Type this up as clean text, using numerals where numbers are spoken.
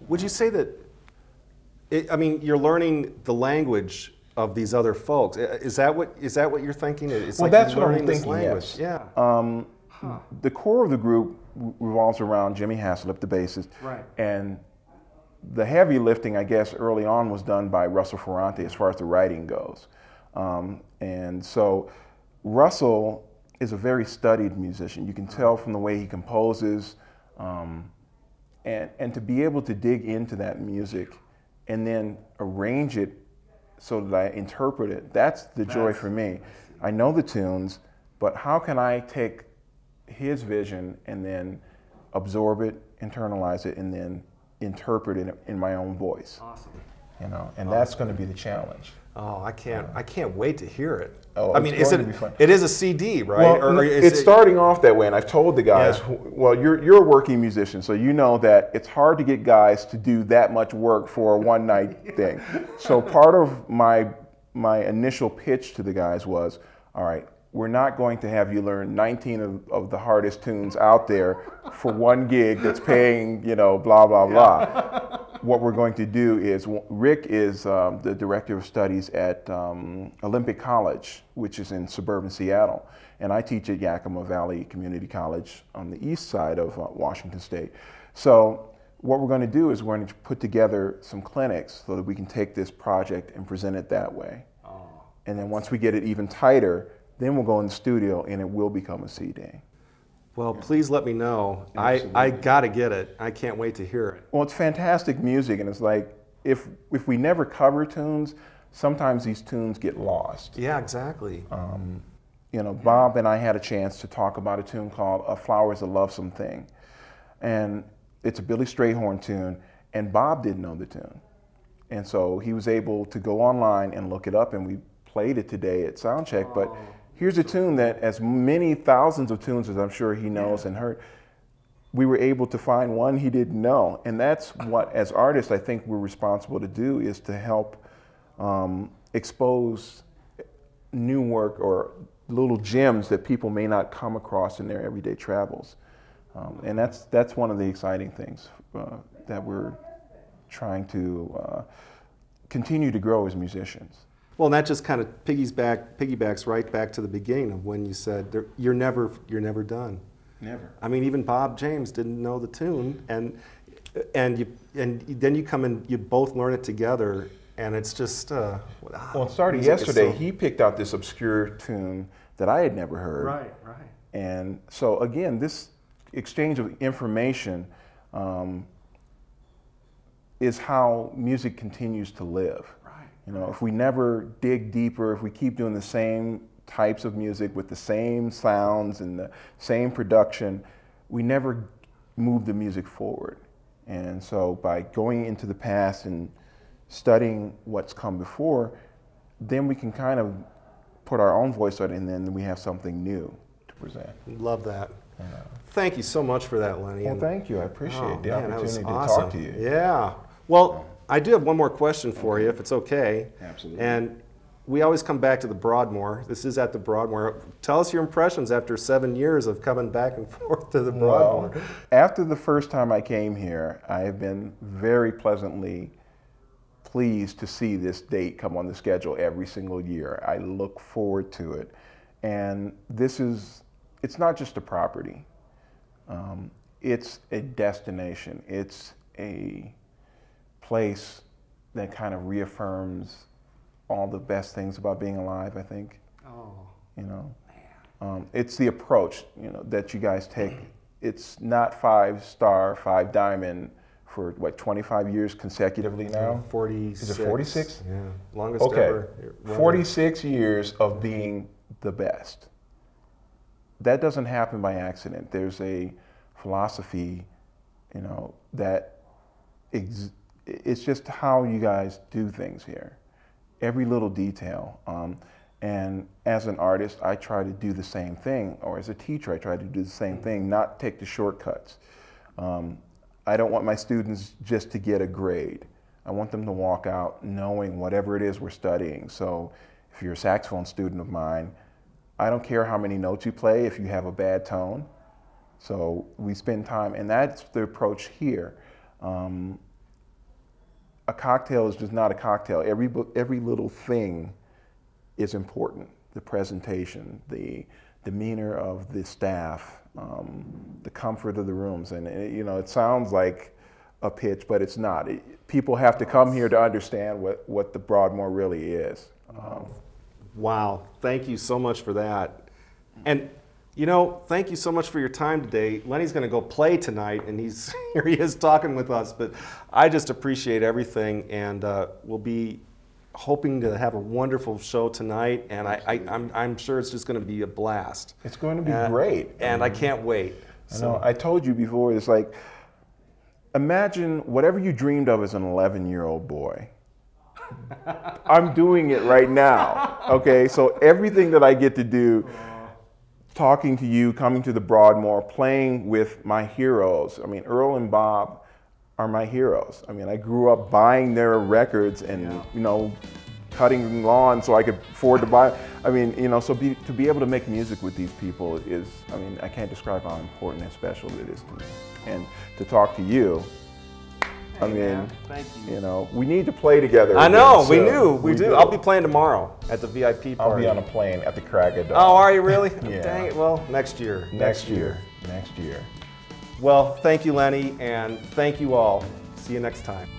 Would you say that, I mean, you're learning the language of these other folks. Is that what you're thinking? It's well, like that's you're what I'm learning this thinking, language. yes. Yeah. The core of the group revolves around Jimmy Haslip, the bassist. Right. And the heavy lifting, I guess, early on was done by Russell Ferrante as far as the writing goes. And so Russell is a very studied musician. You can tell from the way he composes, and to be able to dig into that music and then arrange it so that I interpret it, that's the joy for me. I know the tunes, but how can I take his vision and then absorb it, internalize it, and then interpret it in my own voice? Awesome. You know, and that's going to be the challenge. Oh, I can't wait to hear it. Oh, I mean, it's going to be fun. It is a CD, right? Well, it's starting off that way, and I've told the guys, Yeah. well, you're a working musician, so you know that it's hard to get guys to do that much work for a one-night thing. So part of my initial pitch to the guys was, all right, we're not going to have you learn 19 of the hardest tunes out there for one gig that's paying, you know, blah, blah, blah. What we're going to do is, Rick is the director of studies at Olympic College, which is in suburban Seattle. And I teach at Yakima Valley Community College on the east side of Washington State. So what we're going to do is we're going to put together some clinics so that we can take this project and present it that way. Oh, and then once we get it even tighter, then we'll go in the studio and it will become a CD. Well, please let me know. Absolutely. I gotta get it. I can't wait to hear it. Well, it's fantastic music, and it's like, if we never cover tunes, sometimes these tunes get lost. Yeah, exactly. You know, Bob and I had a chance to talk about a tune called "A Flower Is a Lovesome Thing," and it's a Billy Strayhorn tune, and Bob didn't know the tune. And so he was able to go online and look it up, and we played it today at Soundcheck, but here's a tune that, as many thousands of tunes as I'm sure he knows and heard, we were able to find one he didn't know. And that's what, as artists, I think we're responsible to do, is to help expose new work or little gems that people may not come across in their everyday travels. And that's one of the exciting things that we're trying to continue to grow as musicians. Well, and that just kind of piggybacks right back to the beginning of when you said you're never done. Never. I mean, even Bob James didn't know the tune, and then you come and you both learn it together, and it's just. Well, it started yesterday. He picked out this obscure tune that I had never heard. Right. And so again, this exchange of information is how music continues to live. You know, if we never dig deeper, if we keep doing the same types of music with the same sounds and the same production, we never move the music forward. And so by going into the past and studying what's come before, then we can kind of put our own voice on it, and then we have something new to present. Love that. Thank you so much for that, Lenny. Well, thank you. I appreciate the opportunity to awesome. talk to you. Yeah. Well, I do have one more question for you, if it's okay. Absolutely. And we always come back to the Broadmoor. This is at the Broadmoor. Tell us your impressions after 7 years of coming back and forth to the Broadmoor. Well, after the first time I came here, I have been very pleasantly pleased to see this date come on the schedule every single year. I look forward to it. And it's not just a property. It's a destination. It's a place that kind of reaffirms all the best things about being alive, I think. Oh, you know, it's the approach, you know, that you guys take. It's not 5-star, 5 diamond for what, 25 years consecutively now? 46. Is it 46? Yeah, longest ever. 46 years of being the best. That doesn't happen by accident. There's a philosophy, you know, that it's just how you guys do things here. Every little detail. And as an artist, I try to do the same thing, or as a teacher, I try to do the same thing, not take the shortcuts. I don't want my students just to get a grade. I want them to walk out knowing whatever it is we're studying. So if you're a saxophone student of mine, I don't care how many notes you play if you have a bad tone. So we spend time, and that's the approach here. a cocktail is just not a cocktail. Every little thing is important. The presentation, the demeanor of the staff, the comfort of the rooms. And you know, it sounds like a pitch, but it's not. People have to come here to understand what the Broadmoor really is. Wow, thank you so much for that. And you know, thank you so much for your time today. Lenny's going to go play tonight, and here he is talking with us. But I just appreciate everything, and we'll be hoping to have a wonderful show tonight. And I'm sure it's just going to be a blast. It's going to be great, and I can't wait. I know. I told you before. It's like, imagine whatever you dreamed of as an 11-year-old boy. I'm doing it right now. Okay, so everything that I get to do. Talking to you, coming to the Broadmoor, playing with my heroes. I mean, Earl and Bob are my heroes. I mean, I grew up buying their records and, you know, cutting lawn so I could afford to buy. I mean, you know, so to be able to make music with these people is, I mean, I can't describe how important and special it is to me. And to talk to you, I mean, thank you. You know, we need to play together. I know, again, we do. I'll be playing tomorrow at the VIP party. I'll be on a plane at the Crag of Dawn. Oh, are you really? Yeah. Dang it, well, next year. Next year. Next year. Well, thank you, Lenny, and thank you all. See you next time.